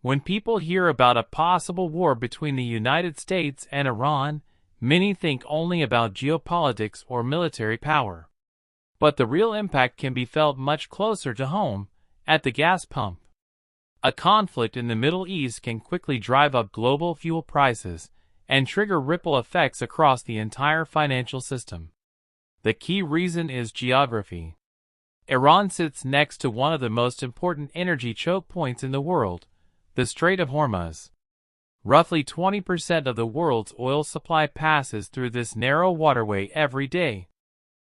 When people hear about a possible war between the United States and Iran, many think only about geopolitics or military power. But the real impact can be felt much closer to home, at the gas pump. A conflict in the Middle East can quickly drive up global fuel prices and trigger ripple effects across the entire financial system. The key reason is geography. Iran sits next to one of the most important energy choke points in the world, the Strait of Hormuz. Roughly 20% of the world's oil supply passes through this narrow waterway every day.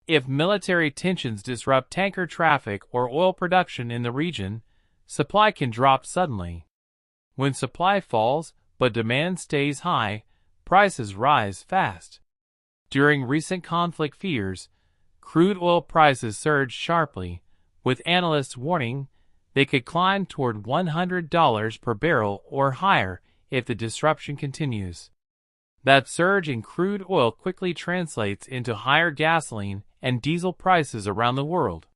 If military tensions disrupt tanker traffic or oil production in the region, supply can drop suddenly. When supply falls, but demand stays high, prices rise fast. During recent conflict fears, crude oil prices surged sharply, with analysts warning they could climb toward $100 per barrel or higher if the disruption continues. That surge in crude oil quickly translates into higher gasoline and diesel prices around the world.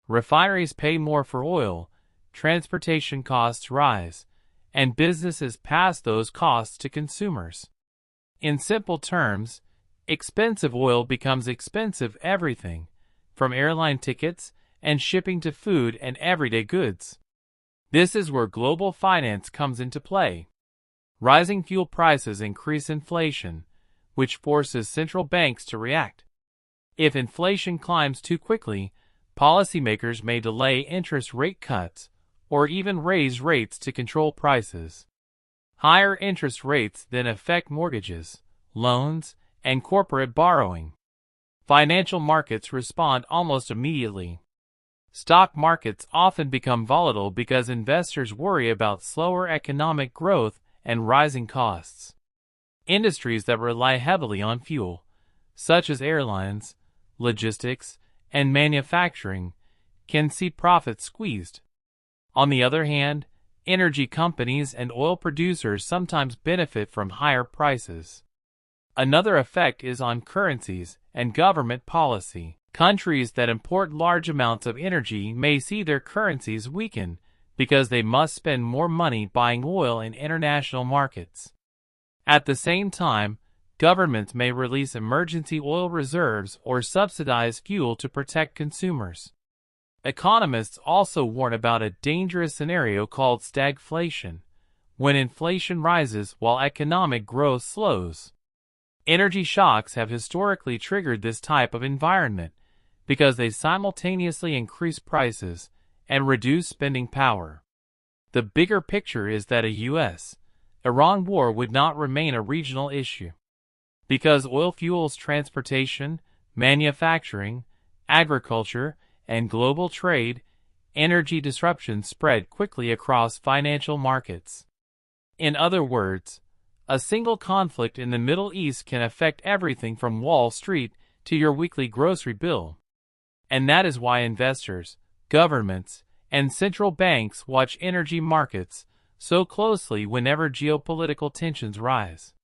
Refineries pay more for oil, transportation costs rise, and businesses pass those costs to consumers. In simple terms, expensive oil becomes expensive everything, from airline tickets and shipping to food and everyday goods. This is where global finance comes into play. Rising fuel prices increase inflation, which forces central banks to react. If inflation climbs too quickly, policymakers may delay interest rate cuts or even raise rates to control prices. Higher interest rates then affect mortgages, loans, and corporate borrowing. Financial markets respond almost immediately. Stock markets often become volatile because investors worry about slower economic growth and rising costs. Industries that rely heavily on fuel, such as airlines, logistics, and manufacturing, can see profits squeezed. On the other hand, energy companies and oil producers sometimes benefit from higher prices. Another effect is on currencies and government policy. Countries that import large amounts of energy may see their currencies weaken because they must spend more money buying oil in international markets. At the same time, governments may release emergency oil reserves or subsidize fuel to protect consumers. Economists also warn about a dangerous scenario called stagflation, when inflation rises while economic growth slows. Energy shocks have historically triggered this type of environment because they simultaneously increase prices and reduce spending power. The bigger picture is that a U.S.-Iran war would not remain a regional issue. Because oil fuels transportation, manufacturing, agriculture, and global trade, energy disruptions spread quickly across financial markets. In other words, a single conflict in the Middle East can affect everything from Wall Street to your weekly grocery bill. And that is why investors, governments, and central banks watch energy markets so closely whenever geopolitical tensions rise.